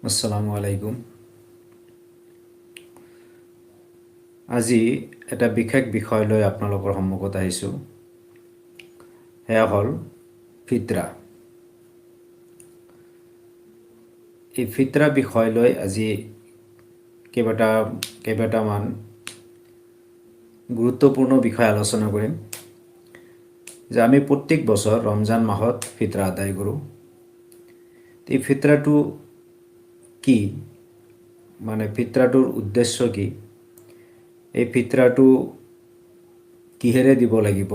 আসসালামু আলাইকুম। আজি এটা বিশেষ বিষয় লৈ আপোনালোকৰ সন্মুখত আহিছোঁ। সেয়া হ'ল ফিতৰা। এই ফিতৰা বিষয় লৈ আজি কেইবাটামান গুৰুত্বপূৰ্ণ বিষয় আলোচনা কৰিম। যে আমি প্ৰত্যেক বছৰ ৰমজান মাহত ফিতৰা আদায় কৰোঁ। এই ফিতৰাটো কি, মানে ফিতৰাটোৰ উদ্দেশ্য কি, এই ফিতৰাটো কিহেৰে দিব লাগিব,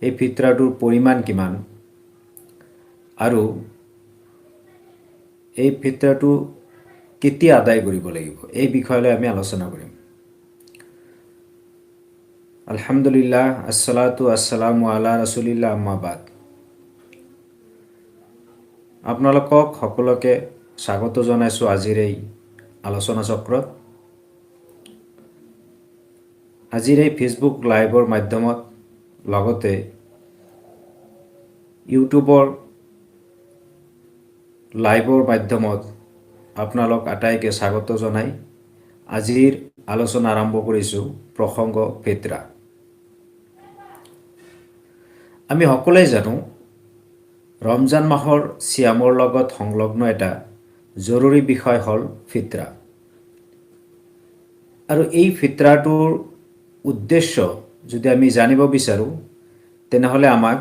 এই ফিতৰাটোৰ পৰিমাণ কিমান, আৰু এই ফিতৰাটো কেতিয়া আদায় কৰিব লাগিব, এই বিষয়লৈ আমি আলোচনা কৰিম। আলহামদুলিল্লাহ, আসসালাতু আসসালামু আলা ৰাছুলিল্লাহ, আম্মা বাদ। আপোনালোকক সকলোকে স্বাগত জনাইছোঁ আজিৰ এই আলোচনা চক্ৰত। আজিৰ এই ফেচবুক লাইভৰ মাধ্যমত, লগতে ইউটিউবৰ লাইভৰ মাধ্যমত আপোনালোক আটাইকে স্বাগত জনাই আজিৰ আলোচনা আৰম্ভ কৰিছোঁ। প্ৰসংগ ফিতৰা। আমি সকলোৱে জানো ৰমজান মাহৰ চিয়ামৰ লগত সংলগ্ন এটা জৰুৰী বিষয় হ'ল ফিতৰা। আৰু এই ফিতৰাটোৰ উদ্দেশ্য যদি আমি জানিব বিচাৰোঁ, তেনেহ'লে আমাক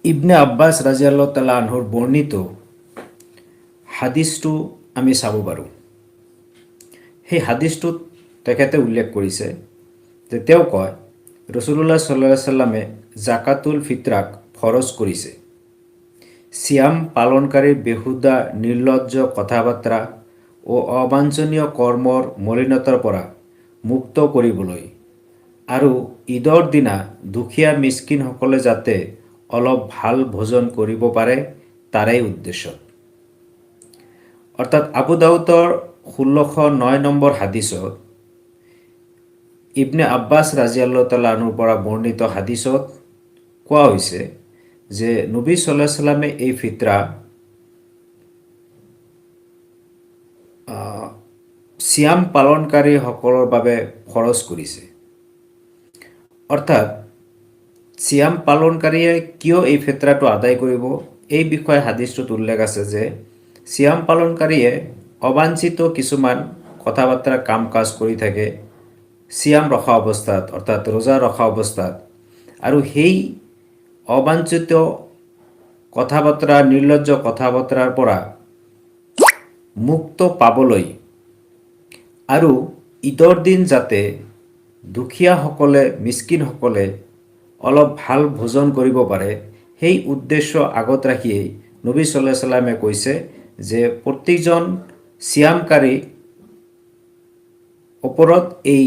ইবনে আব্বাছ ৰাজিয়াল্লাহু তাআলা আনহুৰ বৰ্ণিত হাদিছটো আমি চাব পাৰোঁ। সেই হাদিছটোত তেখেতে উল্লেখ কৰিছে যে তেওঁ কয়, ৰাছূলুল্লাহ সাল্লাল্লাহু আলাইহি সাল্লামে জাকাতুল ফিতৰাক ফৰজ কৰিছে চিয়াম পালনকাৰীৰ বেহুদা নিৰ্লজ্জ কথা বাৰ্তা ও অবাঞ্ছনীয় কৰ্মৰ মলিনতাৰ পৰা মুক্ত কৰিবলৈ, আৰু ঈদৰ দিনা দুখীয়া মিস্কিনসকলে যাতে অলপ ভাল ভোজন কৰিব পাৰে তাৰেই উদ্দেশ্য। অৰ্থাৎ আবু দাউদৰ 1609 নম্বৰ হাদিছত, ইবনে আব্বাছ ৰাজিয়াল্লাহু তাআলা আনহুৰ পৰা বৰ্ণিত হাদিছত কোৱা হৈছে যে নবী সাল্লাল্লাহু আলাইহি সাল্লামে এই ফিতৰা চিয়াম পালনকাৰীসকলৰ বাবে খৰচ কৰিছে। অৰ্থাৎ চিয়াম পালনকাৰীয়ে কিয় এই ফিতৰাটো আদায় কৰিব, এই বিষয়ে হাদিছটোত উল্লেখ আছে যে চিয়াম পালনকাৰীয়ে অবাঞ্ছিত কিছুমান কথা বাৰ্তা কাম কাজ কৰি থাকে চিয়াম ৰখা অৱস্থাত, অৰ্থাৎ ৰোজা ৰখা অৱস্থাত, আৰু সেই অবাঞ্ছিত কথা বাৰ্তা, নিৰ্লজ্জ কথা বাৰ্তাৰ পৰা মুক্ত পাবলৈ, আৰু ঈদৰ দিন যাতে দুখীয়াসকলে, মিস্কিনসকলে অলপ ভাল ভোজন কৰিব পাৰে, সেই উদ্দেশ্য আগত ৰাখিয়েই নবী সাল্লাল্লাহু আলাইহি সাল্লামে কৈছে যে প্ৰত্যেকজন চিয়ামকাৰী ওপৰত এই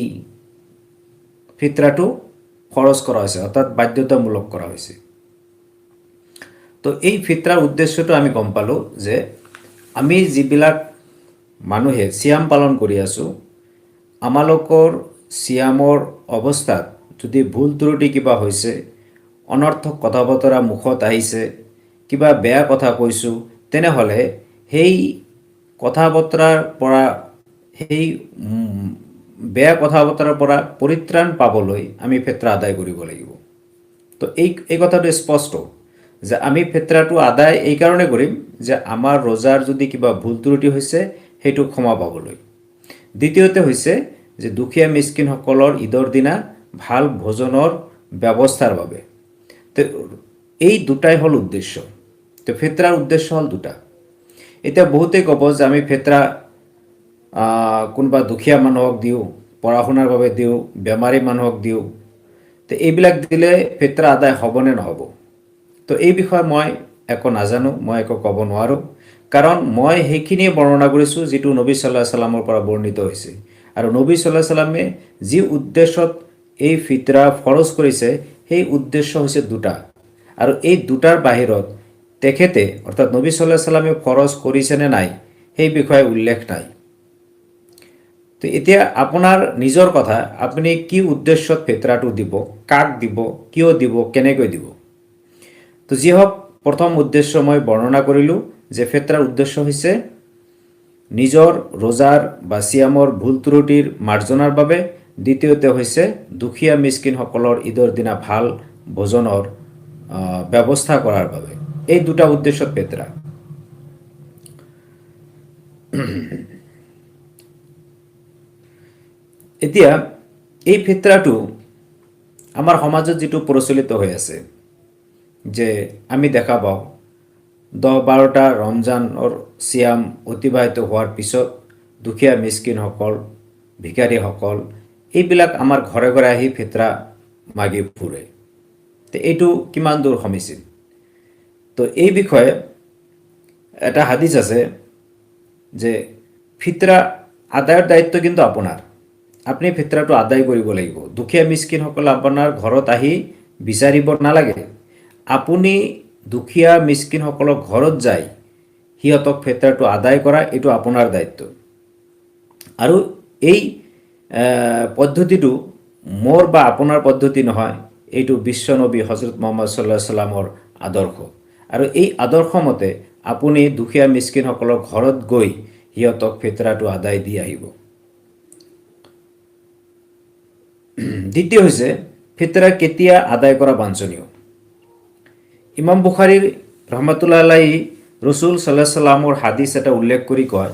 ফিতৰাটো খৰচ কৰা হৈছে, অৰ্থাৎ বাধ্যতামূলক কৰা হৈছে। তো এই ফিতৰাৰ উদ্দেশ্যটো আমি গম পালোঁ যে আমি যিবিলাক মানুহে চিয়াম পালন কৰি আছোঁ, আমালোকৰ চিয়ামৰ অৱস্থাত যদি ভুল ত্ৰুটি কিবা হৈছে, অনৰ্থক কথা বতৰা মুখত আহিছে, কিবা বেয়া কথা কৈছোঁ, তেনেহ'লে সেই কথা বতৰাৰ পৰা, সেই বেয়া কথা বতৰাৰ পৰা পৰিত্ৰাণ পাবলৈ আমি ফিতৰা আদায় কৰিব লাগিব। তো এই কথাটো স্পষ্ট যে আমি ফিতৰাটো আদায় এই কাৰণে কৰিম যে আমাৰ ৰোজাৰ যদি কিবা ভুল ত্ৰুটি হৈছে সেইটো ক্ষমা পাবলৈ। দ্বিতীয়তে হৈছে যে দুখীয়া মিস্কিনসকলৰ ঈদৰ দিনা ভাল ভোজনৰ ব্যৱস্থাৰ বাবে। তো এই দুটাই হ'ল উদ্দেশ্য। তো ফিতৰাৰ উদ্দেশ্য হ'ল দুটা। এতিয়া বহুতেই ক'ব যে আমি ফিতৰা কোনোবা দুখীয়া মানুহক দিওঁ, পঢ়া শুনাৰ বাবে দিওঁ, বেমাৰী মানুহক দিওঁ, তো এইবিলাক দিলে ফিতৰা আদায় হ'বনে নহ'ব? তো এই বিষয়ে মই একো নাজানো, মই একো ক'ব নোৱাৰোঁ, কাৰণ মই সেইখিনিয়ে বৰ্ণনা কৰিছোঁ যিটো নবী সাল্লাল্লাহু আলাইহি সাল্লামৰ পৰা বৰ্ণিত হৈছে। আৰু নবী সাল্লাল্লাহু আলাইহি সাল্লামে যি উদ্দেশ্যত এই ফিতৰা ফৰজ কৰিছে সেই উদ্দেশ্য হৈছে দুটা, আৰু এই দুটাৰ বাহিৰত তেখেতে, অৰ্থাৎ নবী সাল্লাল্লাহু আলাইহি সাল্লামে ফৰজ কৰিছেনে নাই সেই বিষয়ে উল্লেখ নাই। তো এতিয়া আপোনাৰ নিজৰ কথা, আপুনি কি উদ্দেশ্যত ফিতৰাটো দিব, কাক দিব, কিয় দিব, কেনেকৈ দিব। তো যি হওক, প্ৰথম উদ্দেশ্য মই বৰ্ণনা কৰিলোঁ যে ফিতৰাৰ উদ্দেশ্য হৈছে নিজৰ ৰোজাৰ বা সিয়ামৰ ভুল ত্ৰুটিৰ মাৰ্জনাৰ বাবে, দ্বিতীয়তে হৈছে দুখীয়া মিসকিনসকলৰ ঈদৰ দিনা ভাল ভোজনৰ ব্যৱস্থা কৰাৰ বাবে। এই দুটা উদ্দেশ্যত ফিতৰা। এতিয়া এই ফিতৰাটো আমাৰ সমাজত যিটো প্ৰচলিত হৈ আছে, যে আমি দেখা পাওঁ 10-12টা ৰমজানৰ সিয়াম অতিবাহিত হোৱাৰ পিছত দুখীয়া মিসকিনসকল, ভিকাৰীসকল এইবিলাক আমাৰ ঘৰে ঘৰে আহি ফিতৰা মাগি ফুৰে। তো এইটো কিমান দূৰ সমীচীন? তো এই বিষয়ে এটা হাদিস আছে যে ফিতৰা আদায়ৰ দায়িত্ব কিন্তু আপোনাৰ। আপুনি ফিতৰাটো আদায় কৰিব লাগিব। দুখীয়া মিসকিনসকল আপোনাৰ ঘৰত আহি বিচাৰিব নালাগে। আপুনি দুখীয়া মিসকিনসকলৰ ঘৰত যাই সিহঁতক ফিতৰাটো আদায় কৰা, এইটো আপোনাৰ দায়িত্ব। আৰু এই পদ্ধতিটো মোৰ বা আপোনাৰ পদ্ধতি নহয়, এইটো বিশ্বনবী হজৰত মুহাম্মদ সাল্লাল্লাহু আলাইহি সাল্লামৰ আদৰ্শ। আৰু এই আদৰ্শ মতে আপুনি দুখীয়া মিসকিনসকলৰ ঘৰত গৈ সিহঁতক ফিতৰাটো আদায় দি আহিব। দ্বিতীয় হৈছে ফিতৰা কেতিয়া আদায় কৰা বাঞ্ছনীয়। ইমাম বুখাৰীৰ ৰহমাতুল্লাহ আলাইহি ৰসুল সাল্লাল্লাহু আলাইহি সাল্লামৰ হাদিস এটা উল্লেখ কৰি কয়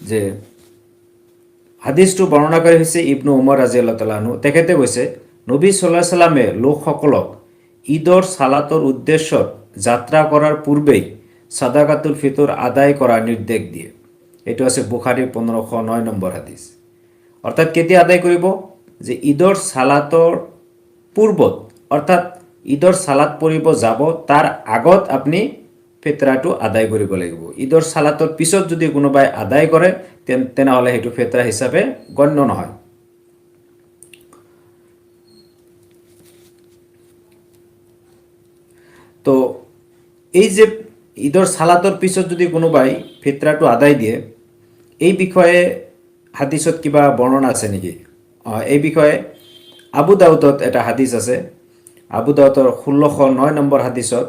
যে হাদিসটো বৰ্ণনাকাৰী হৈছে ইবনু উমৰ ৰাদিয়াল্লাহু তাআলা আনহু। তেখেতে কৈছে নবী সাল্লাল্লাহু আলাইহি সাল্লামে লোকসকলক ঈদৰ সালাতৰ উদ্দেশ্যত যাত্ৰা কৰাৰ পূৰ্বেই সাদাকাতুল ফিতৰ আদায় কৰাৰ নিৰ্দেশ দিয়ে। এইটো আছে বুখাৰীৰ 1509 নম্বৰ হাদিস। অৰ্থাৎ কেতিয়া আদায় কৰিব? যে ঈদৰ সালাতৰ পূৰ্বত, অৰ্থাৎ ঈদৰ সালাত পঢ়িব যাব তাৰ আগত আপুনি ফিতৰাটো আদায় কৰিব লাগিব। ঈদৰ সালাতৰ পিছত যদি কোনোবাই আদায় কৰে তেনেহ'লে সেইটো ফিতৰা হিচাপে গণ্য নহয়। তো এই যে ঈদৰ সালাতৰ পিছত যদি কোনোবাই ফিতৰাটো আদায় দিয়ে, এই বিষয়ে হাদিসত কিবা বৰ্ণনা আছে নেকি? এই বিষয়ে আবু দাউদত এটা হাদিস আছে। আবু দাউদৰ 1609 নম্বৰ হাদিসত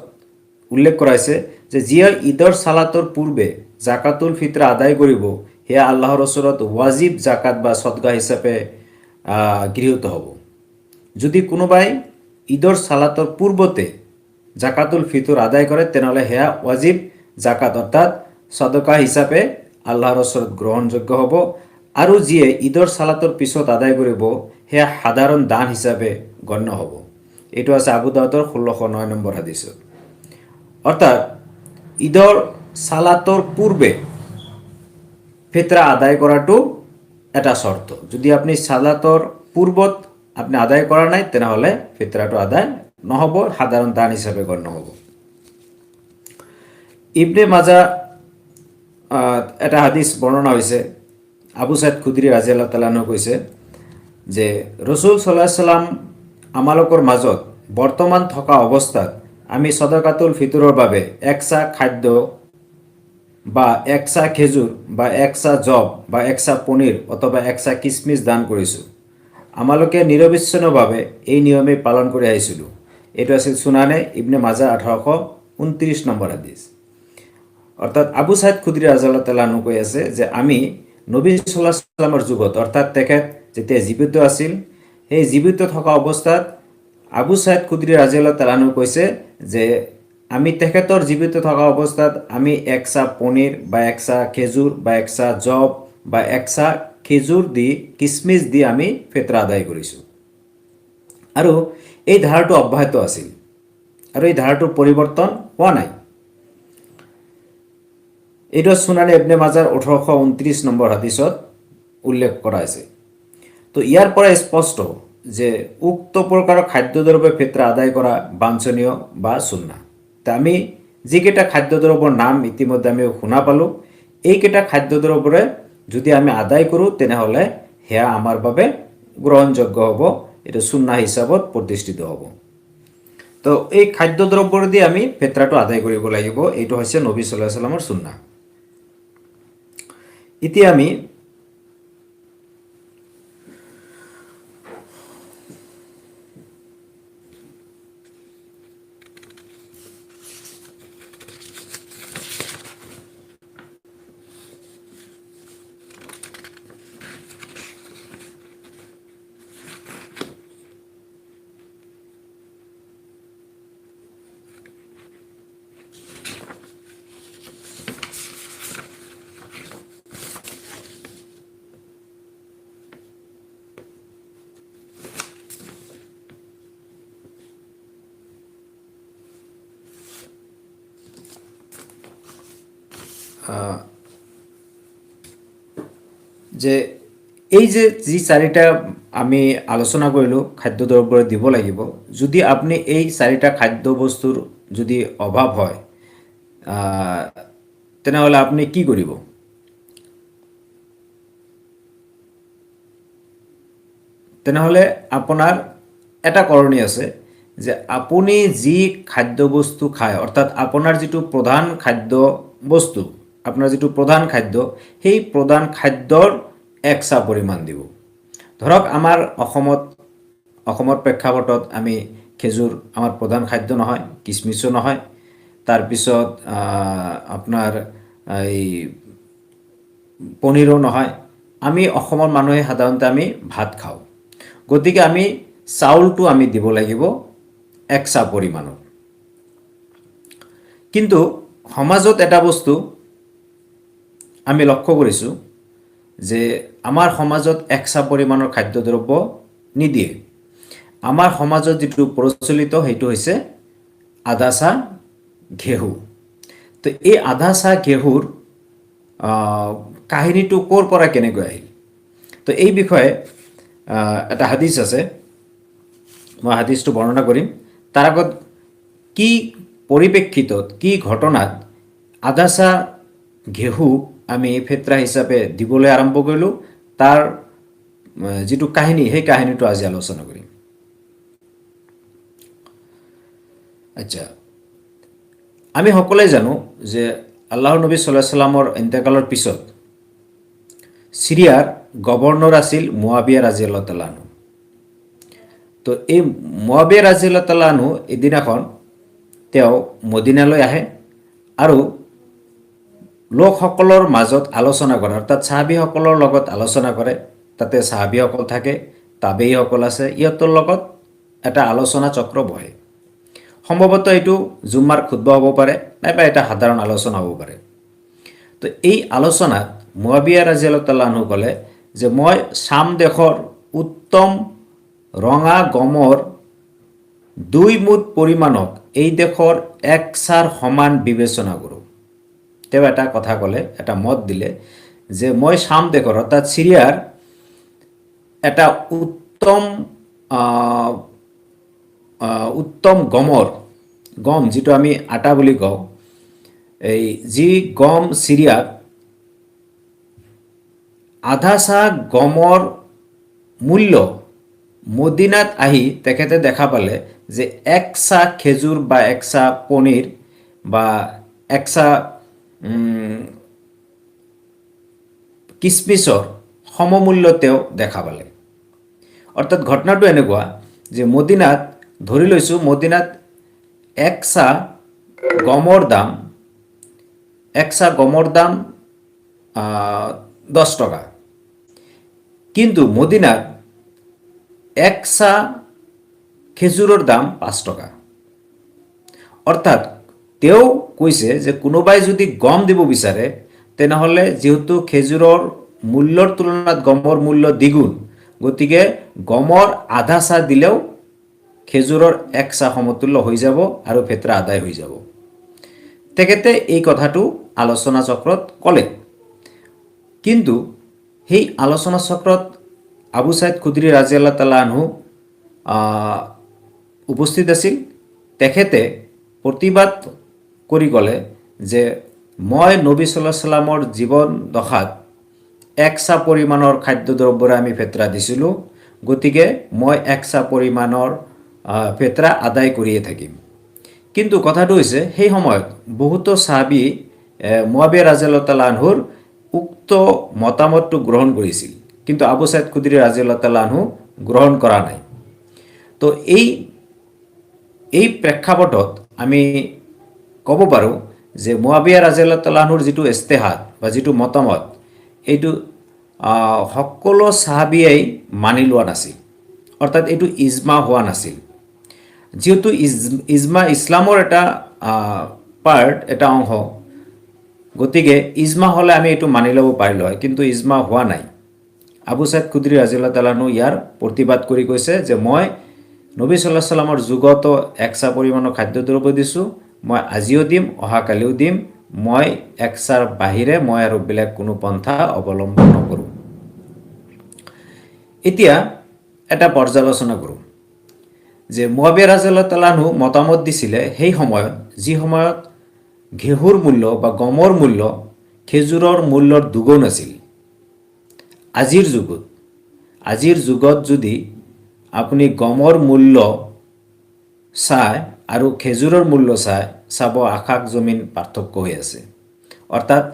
উল্লেখ কৰা হৈছে যে যিয়ে ঈদৰ সালাতৰ পূৰ্বে জাকাতুল ফিতৰা আদায় কৰিব সেয়া আল্লাহৰ ওচৰত ৱাজিব জাকাত বা সদকা হিচাপে গৃহীত হ'ব। যদি কোনোবাই ঈদৰ সালাতৰ পূৰ্বতে জাকাতুল ফিতৰ আদায় কৰে তেনেহ'লে সেয়া ৱাজিব জাকাত অৰ্থাৎ সদকা হিচাপে আল্লাহৰ ওচৰত গ্ৰহণযোগ্য হ'ব। আৰু যিয়ে ঈদৰ সালাতৰ পিছত আদায় কৰিব সেয়া সাধাৰণ দান হিচাপে গণ্য হ'ব। এইটো আছে আবু দাউদৰ 1609 নম্বৰ হাদিসত। অৰ্থাৎ ঈদৰ সালাতৰ পূৰ্বে ফিতৰা আদায় কৰাটো এটা শৰ্ত। যদি আপনি সালাতৰ পূৰ্বত আপনি আদায় কৰা নাই তেনেহ'লে ফিতৰাটো আদায় নহ'ব, সাধাৰণ দান হিচাপে গণ্য হ'ব। ইবনে মাজা এটা হাদিস বৰ্ণনা হৈছে। আবু সাইদ খুদৰী ৰাদিয়াল্লাহু তাআলা আনহু কৈছে যে ৰসুল সাল্লাল্লাহু আলাইহি সাল্লাম আমালোকৰ মাজত বৰ্তমান থকা অৱস্থাত আমি সদকাতুল ফিতৰৰ বাবে একচা খাদ্য বা একচা খেজুৰ বা একচা জব বা একচা পনীৰ অথবা একচা কিচমিচ দান কৰিছোঁ। আমালোকে নিৰবিচ্ছিন্নভাৱে এই নিয়মে পালন কৰি আহিছিলোঁ। এইটো আছিল সুনানে ইবনে মাজা 1829 নম্বৰ হাদিস। অৰ্থাৎ আবু সাইদ খুদৰী ৰাদিয়াল্লাহু তাআলা আনহু কৈ আছে যে আমি নবী সাল্লাল্লাহু আলাইহি সাল্লামৰ যুগত, অৰ্থাৎ তেখেত যেতিয়া জীৱিত আছিল, সেই জীৱিত থকা অৱস্থাত আবু সাইদ খুদৰী ৰাদিয়াল্লাহু তাআলা আনহু কৈছে যে আমি তেখেতৰ জীৱিত থকা অৱস্থাত আমি একচা পনীৰ বা একচা খেজুৰ বা একচা জব বা একচা খেজুৰ দি কিচমিচ দি আমি ফিতৰা আদায় কৰিছোঁ। আৰু এই ধাৰাটো অব্যাহত আছিল আৰু এই ধাৰাটোৰ পৰিৱৰ্তন হোৱা নাই। এইটো সুনানে ইবনে মাজাৰ 1829 নম্বৰ হাদিসত উল্লেখ কৰা হৈছে। তো ইয়াৰ পৰা স্পষ্ট যে উক্ত প্ৰকাৰৰ খাদ্যদ্ৰব্য ফিতৰা আদায় কৰা বাঞ্ছনীয় বা সুন্না। তা আমি যিকেইটা খাদ্যদ্ৰব্যৰ নাম ইতিমধ্যে আমি শুনা পালোঁ, এইকেইটা খাদ্যদ্ৰব্যৰে যদি আমি আদায় কৰোঁ তেনেহ'লে সেয়া আমাৰ বাবে গ্ৰহণযোগ্য হ'ব, এইটো সুন্না হিচাপত প্ৰতিষ্ঠিত হ'ব। তো এই খাদ্যদ্ৰব্যৰেদি আমি ফিতৰাটো আদায় কৰিব লাগিব। এইটো হৈছে নবী সাল্লাল্লাহু আলাইহি সাল্লামৰ সুন্না। এতিয়া আমি যে এই যে যি চাৰিটা আমি আলোচনা কৰিলোঁ খাদ্যদ্ৰব্য দিব লাগিব, যদি আপুনি এই চাৰিটা খাদ্য বস্তুৰ যদি অভাৱ হয় তেনেহ'লে আপুনি কি কৰিব? তেনেহ'লে আপোনাৰ এটা কৰণী আছে যে আপুনি যি খাদ্য বস্তু খায়, অৰ্থাৎ আপোনাৰ যিটো প্ৰধান খাদ্য বস্তু, আপোনাৰ যিটো প্ৰধান খাদ্য, সেই প্ৰধান খাদ্যৰ একচা পৰিমাণ দিব। ধৰক আমাৰ অসমৰ প্ৰেক্ষাপটত আমি খেজুৰ আমাৰ প্ৰধান খাদ্য নহয়, কিচমিচো নহয়, তাৰপিছত আপোনাৰ এই পনীৰো নহয়। আমি অসমৰ মানুহে সাধাৰণতে আমি ভাত খাওঁ, গতিকে আমি চাউলটো আমি দিব লাগিব একচা পৰিমাণৰ। কিন্তু সমাজত এটা বস্তু আমি লক্ষ্য কৰিছোঁ যে আমাৰ সমাজত একচা পৰিমাণৰ খাদ্যদ্ৰব্য নিদিয়ে। আমাৰ সমাজত যিটো প্ৰচলিত সেইটো হৈছে আধা চাহ ঘেঁহু। তো এই আধা চাহ ঘেঁহুৰ কাহিনীটো ক'ৰ পৰা কেনেকৈ আহিল? তো এই বিষয়ে এটা হাদিছ আছে, মই হাদিছটো বৰ্ণনা কৰিম। তাৰ আগত কি পৰিপ্ৰেক্ষিতত, কি ঘটনাত আধা চাহ ঘেঁহু আমি ফেতৰা হিচাপে দিবলৈ আৰম্ভ কৰিলোঁ, তাৰ যিটো কাহিনী, সেই কাহিনীটো আজি আলোচনা কৰিম। আচ্ছা, আমি সকলোৱে জানো যে আল্লাহৰ নবী সাল্লাল্লাহু আলাইহি সাল্লামৰ ইন্তেকালৰ পিছত সিৰিয়াৰ গভৰ্ণৰ আছিল মুআবিয়া ৰাদিয়াল্লাহু তাআলা আনহু। তো এই মুআবিয়া ৰাদিয়াল্লাহু তাআলা আনহু এদিনাখন তেওঁ মদিনালৈ আহে আৰু লোকসকলৰ মাজত আলোচনা কৰে, অৰ্থাৎ সাহাবীসকলৰ লগত আলোচনা কৰে। তাতে সাহাবীসকল থাকে, তাবেঈসকল আছে, ইহঁতৰ লগত এটা আলোচনা চক্ৰ বহে। সম্ভৱতঃ এইটো জুম্মাৰ খুতবা হ'ব পাৰে, নাইবা এটা সাধাৰণ আলোচনা হ'ব পাৰে। তো এই আলোচনাত মুআবিয়া ৰাদিয়াল্লাহু তাআলা আনহু ক'লে যে মই শাম দেশৰ উত্তম ৰঙা গমৰ 2 মুঠ পৰিমাণক এই দেশৰ একচাৰ সমান বিবেচনা কৰোঁ। তেওঁ এটা কথা ক'লে, এটা মত দিলে যে মই শাম দেশৰ অৰ্থাৎ সিৰিয়াৰ এটা উত্তম গম যিটো আমি আটা বুলি কওঁ, এই যি গম সিৰিয়াত আধা চাহ গমৰ মূল্য মদিনাত আহি তেখেতে দেখা পালে যে একচা খেজুৰ বা একচা পনীৰ বা একচা কিচমিচৰ সমমূল্য তেওঁ দেখা পালে। অৰ্থাৎ ঘটনাটো এনেকুৱা যে মদিনাত, ধৰি লৈছোঁ মদিনাত একচা গমৰ দাম 10 টকা, কিন্তু মদিনাত একচা খেজুৰৰ দাম 5 টকা। অৰ্থাৎ তেওঁ কৈছে যে কোনোবাই যদি গম দিব বিচাৰে তেনেহ'লে যিহেতু খেজুৰৰ মূল্যৰ তুলনাত গমৰ মূল্য দ্বিগুণ, গতিকে গমৰ আধা চাহ দিলেও খেজুৰৰ একচা সমতুল্য হৈ যাব আৰু ফেতৰা আদায় হৈ যাব। তেখেতে এই কথাটো আলোচনা চক্ৰত ক'লে, কিন্তু সেই আলোচনা চক্ৰত আবু ছাইদ খুদৰী ৰাদিয়াল্লাহু তাআলা আনহু উপস্থিত আছিল। তেখেতে প্ৰতিবাদ কৰি ক'লে যে মই নবী সাল্লাল্লাহু আলাইহি সাল্লামৰ জীৱন দশাত একচা পৰিমাণৰ খাদ্যদ্ৰব্যৰে আমি ফেতৰা দিছিলোঁ, গতিকে মই একচা পৰিমাণৰ ফেতৰা আদায় কৰিয়ে থাকিম। কিন্তু কথাটো হৈছে সেই সময়ত বহুতো সাহাবী মুআবিয়া ৰাদিয়াল্লাহু তাআলা আনহুৰ উক্ত মতামতটো গ্ৰহণ কৰিছিল, কিন্তু আবু ছাইদ খুদৰী ৰাদিয়াল্লাহু তাআলা আনহু গ্ৰহণ কৰা নাই। তো এই প্ৰেক্ষাপটত আমি ক'ব পাৰোঁ যে মুআবিয়া ৰাদিয়াল্লাহু তাআলা আনহুৰ যিটো ইস্তেহাদ বা যিটো মতামত, এইটো সকলো সাহাবীয়েই মানি লোৱা নাছিল, অৰ্থাৎ এইটো ইজমা হোৱা নাছিল। যেহেতু ইজমা ইছলামৰ এটা পাৰ্ট, এটা অংশ, গতিকে ইজমা হ'লে আমি এইটো মানি ল'ব পাৰিলোঁ হয়, কিন্তু ইজমা হোৱা নাই। আবু ছাইদ খুদৰী ৰাদিয়াল্লাহু তাআলা আনহু ইয়াৰ প্ৰতিবাদ কৰি কৈছে যে মই নবী সাল্লাল্লাহু আলাইহি সাল্লামৰ যুগতো একচা পৰিমাণৰ খাদ্যদ্ৰব্য দিছোঁ, মই আজিও দিম, অহাকালিও দিম, মই একচাৰ বাহিৰে মই আৰু বেলেগ কোনো পন্থা অৱলম্বন নকৰোঁ। এতিয়া এটা পৰ্যালোচনা কৰোঁ যে মুআবিয়া ৰাদিয়াল্লাহু তাআলা আনহু মতামত দিছিলে সেই সময়ত, যি সময়ত ঘেঁহুৰ মূল্য বা গমৰ মূল্য খেজুৰৰ মূল্যৰ দুগুণ আছিল। আজিৰ যুগত যদি আপুনি গমৰ মূল্য চায় আৰু খেজুৰৰ মূল্য চাব, আকাশ জমিন পাৰ্থক্য হৈ আছে। অৰ্থাৎ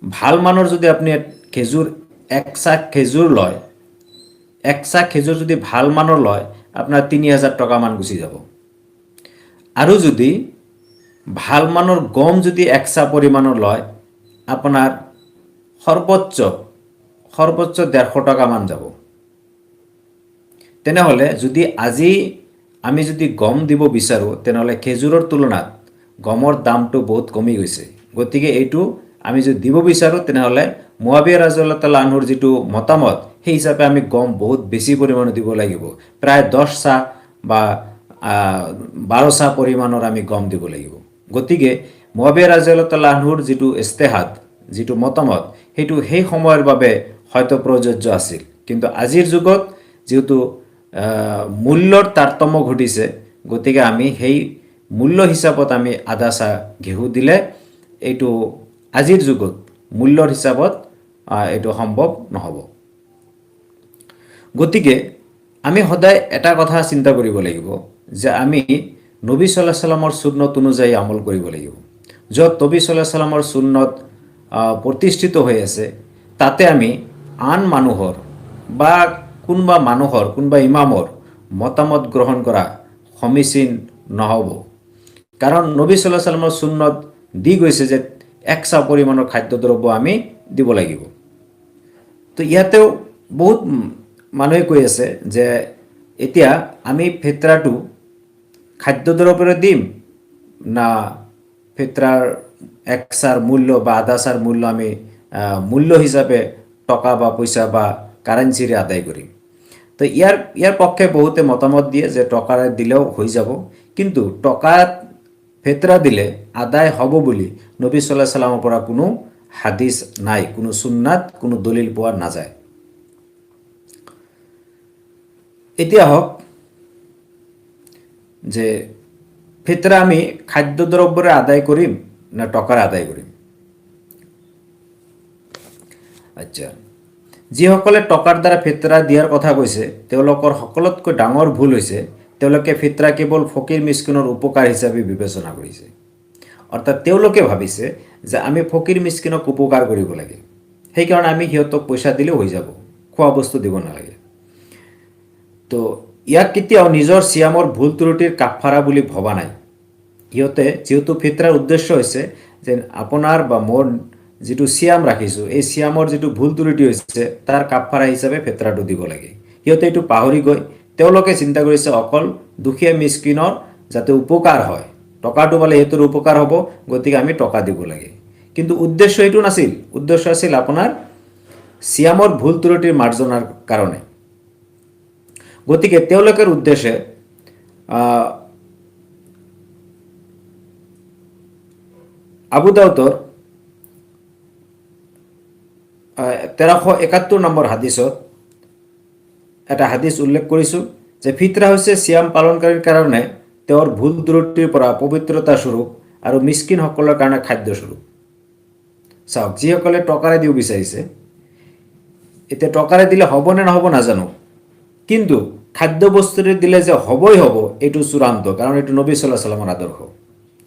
ভাল মানৰ যদি আপুনি এক চাক খেজুৰ লয়, এক চাক খেজুৰ যদি ভাল মানৰ লয়, আপোনাৰ ৩,০০০ টকামান গুচি যাব। আৰু যদি ভাল মানৰ গম যদি একচা পৰিমাণৰ লয়, আপোনাৰ সৰ্বোচ্চ ১৫০ টকামান যাব। তেনেহ'লে যদি আজি আমি যদি গম দিব বিচাৰোঁ, তেনেহ'লে খেজুৰৰ তুলনাত গমৰ দামটো বহুত কমি গৈছে। গতিকে এইটো আমি যদি দিব বিচাৰোঁ, তেনেহ'লে মুআবিয়া ৰাদিয়াল্লাহু তাআলা আনহুৰ যিটো মতামত, সেই হিচাপে আমি গম বহুত বেছি পৰিমাণৰ দিব লাগিব। প্ৰায় ১০ চাহ বা ১২ চাহ পৰিমাণৰ আমি গম দিব লাগিব। গতিকে মুআবিয়া ৰাদিয়াল্লাহু তাআলা আনহুৰ যিটো ইজতিহাদ, যিটো মতামত, সেইটো সেই সময়ৰ বাবে হয়তো প্ৰযোজ্য আছিল। কিন্তু আজিৰ যুগত যিহেতু মূল্যৰ তাৰতম্য ঘটিছে, গতিকে আমি সেই মূল্য হিচাপত আমি আধা চাহ ঘেঁহু দিলে এইটো আজিৰ যুগত মূল্যৰ হিচাপত এইটো সম্ভৱ নহ'ব। গতিকে আমি সদায় এটা কথা চিন্তা কৰিব লাগিব যে আমি নবী সাল্লাল্লাহু আলাইহি সাল্লামৰ সুন্নত অনুযায়ী আমল কৰিব লাগিব। য'ত নবী সাল্লাল্লাহু আলাইহি সাল্লামৰ সুন্নত প্ৰতিষ্ঠিত হৈ আছে, তাতে আমি আন মানুহৰ বা কোনোবা ইমামৰ মতামত গ্ৰহণ কৰা সমীচীন নহ'ব। কাৰণ নবী সাল্লাল্লাহু আলাইহি সাল্লামৰ সুন্নত দি গৈছে যে একচা পৰিমাণৰ খাদ্যদ্ৰব্য আমি দিব লাগিব। তো ইয়াতেও বহুত মানুহে কৈ আছে যে এতিয়া আমি ফিতৰাটো খাদ্যদ্ৰব্যৰে দিম না ফিতৰাৰ একচাৰ মূল্য বা আধা চাৰ মূল্য আমি মূল্য হিচাপে টকা বা পইচা বা কাৰেঞ্চিৰে আদায় কৰিম। তো ইয়াৰ পক্ষে বহুতে মতামত দিয়ে যে টকাৰে দিলেও হৈ যাব, কিন্তু টকাত ফিতৰা দিলে আদায় হ'ব বুলি নবী সাল্লাল্লাহু আলাইহি সাল্লামৰ পৰা কোনো হাদিছ নাই, কোনো সুন্নাত কোনো দলিল পোৱা নাযায়। এতিয়া হওক যে ফিতৰা আমি খাদ্যদ্ৰব্যৰে আদায় কৰিম না টকাৰে আদায় কৰিম। আচ্ছা, যিসকলে টকাৰ দ্বাৰা ফিতৰা দিয়াৰ কথা কৈছে, তেওঁলোকৰ সকলোতকৈ ডাঙৰ ভুল হৈছে তেওঁলোকে ফিতৰা কেৱল ফকীৰ মিস্কিনৰ উপকাৰ হিচাপে বিবেচনা কৰিছে। অৰ্থাৎ তেওঁলোকে ভাবিছে যে আমি ফকীৰ মিস্কিনক উপকাৰ কৰিব লাগে, সেইকাৰণে আমি সিহঁতক পইচা দিলেও হৈ যাব, খোৱা বস্তু দিব নালাগে। তো ইয়াক কেতিয়াও নিজৰ চিয়ামৰ ভুল ত্ৰুটিৰ কাফাৰা বুলি ভবা নাই। সিহঁতে যিহেতু ফিতৰাৰ উদ্দেশ্য হৈছে যে আপোনাৰ বা মোৰ যিটো চিয়াম ৰাখিছোঁ, এই চিয়ামৰ যিটো ভুল ত্ৰুটি হৈছে তাৰ কাফাৰা হিচাপে ফিতৰাটো দিব লাগে। সিহঁতে এইটো পাহৰি গৈ তেওঁলোকে চিন্তা কৰিছে অকল দুখীয়া মিস্কিনৰ যাতে উপকাৰ হয়, টকাটো পালে সিহঁতৰ উপকাৰ হ'ব, গতিকে আমি টকা দিব লাগে। কিন্তু উদ্দেশ্য এইটো নাছিল, উদ্দেশ্য আছিল আপোনাৰ চিয়ামৰ ভুল ত্ৰুটিৰ মাৰ্জনাৰ কাৰণে। গতিকে তেওঁলোকৰ উদ্দেশ্যে আবু দাউদৰ 1371 নম্বৰ হাদিছত এটা হাদিছ উল্লেখ কৰিছোঁ যে ফিতৰা হৈছে চিয়াম পালনকাৰীৰ কাৰণে তেওঁৰ ভুল ত্ৰুটিৰ পৰা পবিত্ৰতা স্বৰূপ আৰু মিস্কিনসকলৰ কাৰণে খাদ্যস্বৰূপ। চাওক, যিসকলে টকাৰে দিব বিচাৰিছে, এতিয়া টকাৰে দিলে হ'ব নে নহ'ব নাজানো, কিন্তু খাদ্য বস্তুৰে দিলে যে হ'বই হ'ব এইটো চূড়ান্ত, কাৰণ এইটো নবী সাল্লাল্লাহু আলাইহি সাল্লামৰ আদৰ্শ,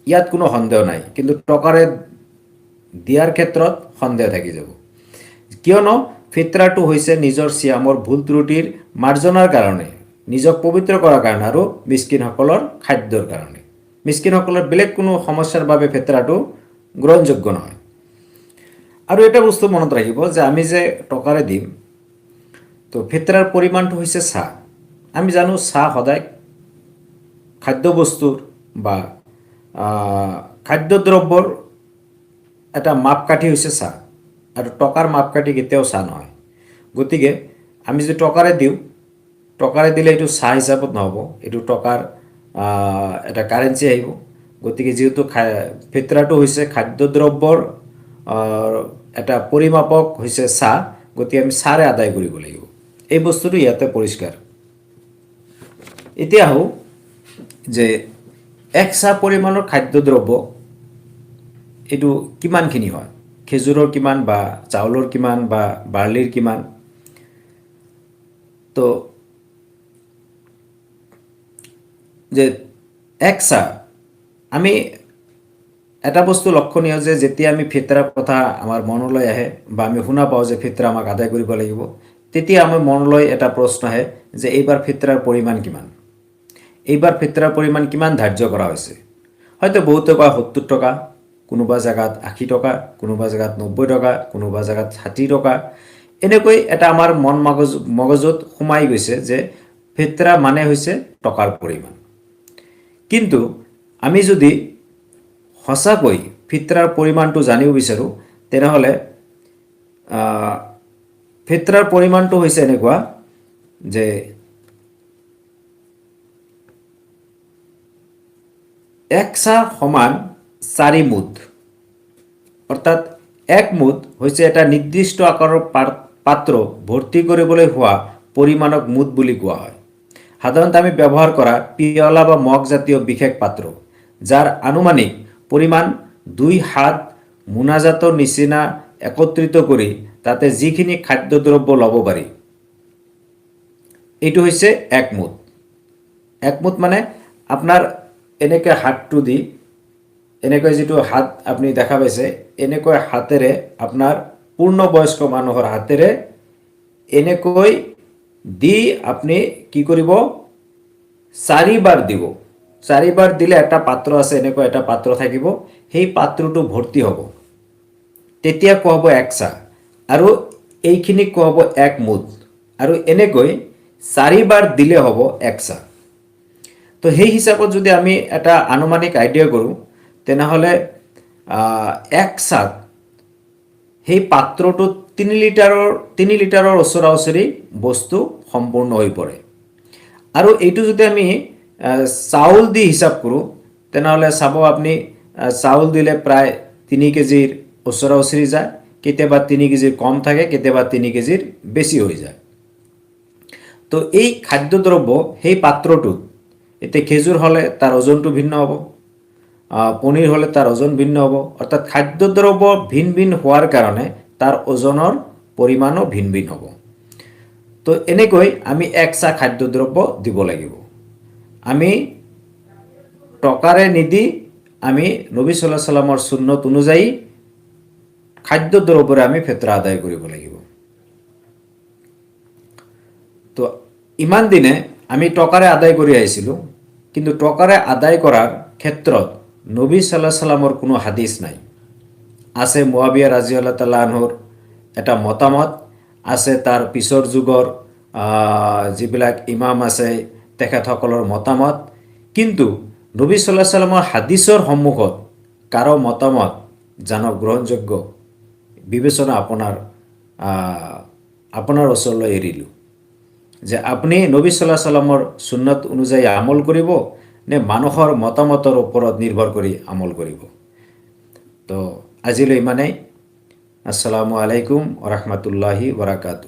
ইয়াত কোনো সন্দেহ নাই। কিন্তু টকাৰে দিয়াৰ ক্ষেত্ৰত সন্দেহ থাকি যাব, কিয়নো ফিতৰাটো হৈছে নিজৰ চিয়ামৰ ভুল ত্ৰুটিৰ মাৰ্জনাৰ কাৰণে, নিজক পবিত্ৰ কৰাৰ কাৰণে আৰু মিস্কিনসকলৰ খাদ্যৰ কাৰণে। মিস্কিনসকলৰ বেলেগ কোনো সমস্যাৰ বাবে ফিতৰাটো গ্ৰহণযোগ্য নহয়। আৰু এটা বস্তু মনত ৰাখিব যে আমি যে টকাৰে দিম, তো ফিতৰাৰ পৰিমাণটো হৈছে চাহ। আমি জানো চাহ সদায় খাদ্যবস্তুৰ বা খাদ্যদ্ৰব্যৰ এটা মাপকাঠি হৈছে চাহ, আৰু টকাৰ মাপকাঠি কেতিয়াও চাহ নহয়। গতিকে আমি যদি টকাৰে দিওঁ, টকাৰে দিলে এইটো চাহ হিচাপত নহ'ব, এইটো টকাৰ এটা কাৰেঞ্চি আহিব। গতিকে যেহেতু ফিতৰাটো হৈছে খাদ্যদ্ৰব্যৰ এটা পৰিমাপক হৈছে চাহ, গতিকে আমি চাৰে আদায় কৰিব লাগিব। এই বস্তুটো ইয়াতে পৰিষ্কাৰ। এতিয়া আহোঁ যে এক চাহ পৰিমাণৰ খাদ্যদ্ৰব্য এইটো কিমানখিনি হয়, খেজুৰৰ কিমান বা চাউলৰ কিমান বা বাৰ্লিৰ কিমান। তো যে এক চাহ, আমি এটা বস্তু লক্ষণীয় যে যেতিয়া আমি ফিতৰাৰ কথা আমাৰ মনলৈ আহে বা আমি শুনা পাওঁ যে ফিতৰা আমাক আদায় কৰিব লাগিব, তেতিয়া আমাৰ মনলৈ এটা প্ৰশ্ন আহে যে এইবাৰ ফিতৰাৰ পৰিমাণ কিমান, এইবাৰ ফিতৰাৰ পৰিমাণ কিমান ধাৰ্য কৰা হৈছে। হয়তো বহুতে কয় 70 টকা, কোনোবা জেগাত 80 টকা, কোনোবা জেগাত 90 টকা, কোনোবা জেগাত 60 টকা। এনেকৈ এটা আমাৰ মগজুত সোমাই গৈছে যে ফিতৰা মানে হৈছে টকাৰ পৰিমাণ। কিন্তু আমি যদি সঁচাকৈ ফিতৰাৰ পৰিমাণটো জানিব বিচাৰোঁ, তেনেহ'লে ফিতৰাৰ পৰিমাণটো হৈছে এনেকুৱা যে এক চাহ সমান 4 মুঠ, অৰ্থাৎ এক মুঠ হৈছে এটা নিৰ্দিষ্ট আকাৰৰ পাত্ৰ ভৰ্তি কৰিবলৈ হোৱা পৰিমাণক মুঠ বুলি কোৱা হয়। সাধাৰণতে আমি ব্যৱহাৰ কৰা পিয়লা বা মগ জাতীয় বিশেষ পাত্ৰ, যাৰ আনুমানিক পৰিমাণ 2 হাত মোনাজাতৰ নিচিনা একত্ৰিত কৰি তাতে যিখিনি খাদ্যদ্ৰব্য ল'ব পাৰি, এইটো হৈছে এক মুঠ। এক মুঠ মানে আপোনাৰ এনেকৈ হাতটো দি, এনেকৈ যিটো হাত আপুনি দেখা পাইছে, এনেকৈ হাতেৰে আপোনাৰ পূৰ্ণবয়স্ক মানুহৰ হাতেৰে এনেকৈ দি আপুনি কি কৰিব, 4 বাৰ দিব। 4 বাৰ দিলে এটা পাত্ৰ আছে, এনেকুৱা এটা পাত্ৰ থাকিব, সেই পাত্ৰটো ভৰ্তি হ'ব, তেতিয়া কোৱা হ'ব এক চাহ, আৰু এইখিনি কোৱা হ'ব এক মুঠ, আৰু এনেকৈ 4 বাৰ দিলে হ'ব এক চাহ। তো সেই হিচাপত যদি আমি এটা আনুমানিক আইডিয়া কৰোঁ, তেনেহ'লে এক চাহ সেই পাত্ৰটোত 3 লিটাৰৰ ওচৰা ওচৰি বস্তু সম্পূৰ্ণ হৈ পৰে। আৰু এইটো যদি আমি চাউল দি হিচাপ কৰোঁ, তেনেহ'লে চাব আপুনি চাউল দিলে প্ৰায় 3 কেজিৰ ওচৰা ওচৰি যায়, কেতিয়াবা 3 কেজিৰ কম থাকে, কেতিয়াবা 3 কেজিৰ বেছি হৈ যায়। তো এই খাদ্যদ্ৰব্য সেই পাত্ৰটোত, এতিয়া খেজুৰ হ'লে তাৰ ওজনটো ভিন্ন হ'ব, পনীৰ হ'লে তাৰ ওজন ভিন্ন হ'ব, অৰ্থাৎ খাদ্যদ্ৰব্য ভিন ভিন হোৱাৰ কাৰণে তাৰ ওজনৰ পৰিমাণো ভিন ভিন হ'ব। তো এনেকৈ আমি এক চাহ খাদ্যদ্ৰব্য দিব লাগিব। আমি টকাৰে নিদি আমি নবী সাল্লাল্লাহু আলাইহি সাল্লামৰ সুন্নত অনুযায়ী খাদ্যদ্ৰব্যৰে আমি ফিতৰা আদায় কৰিব লাগিব। তো ইমান দিনে আমি টকাৰে আদায় কৰি আহিছিলোঁ, কিন্তু টকাৰে আদায় কৰাৰ ক্ষেত্ৰত নবী সাল্লাল্লাহু আলাইহি সাল্লামৰ কোনো হাদিছ নাই। আছে মুআবিয়া ৰাদিয়াল্লাহু তাআলা আনহুৰ এটা মতামত, আছে তাৰ পিছৰ যুগৰ যিবিলাক ইমাম আছে তেখেতসকলৰ মতামত, কিন্তু নবী সাল্লাল্লাহু আলাইহি সাল্লামৰ হাদিছৰ সন্মুখত কাৰো মতামত জানক গ্ৰহণযোগ্য বিবেচনা আপোনাৰ ওচৰলৈ এৰিলোঁ, যে আপুনি নবী সাল্লাল্লাহু আলাইহি সাল্লামৰ সুন্নত অনুযায়ী আমল কৰিব নে মানুহৰ মতামতৰ ওপৰত নিৰ্ভৰ কৰি আমল কৰিব। তো আজিলৈ ইমানেই। আসসালামু আলাইকুম ওয়া ৰাহমাতুল্লাহি ওয়া বাৰাকাতুহু।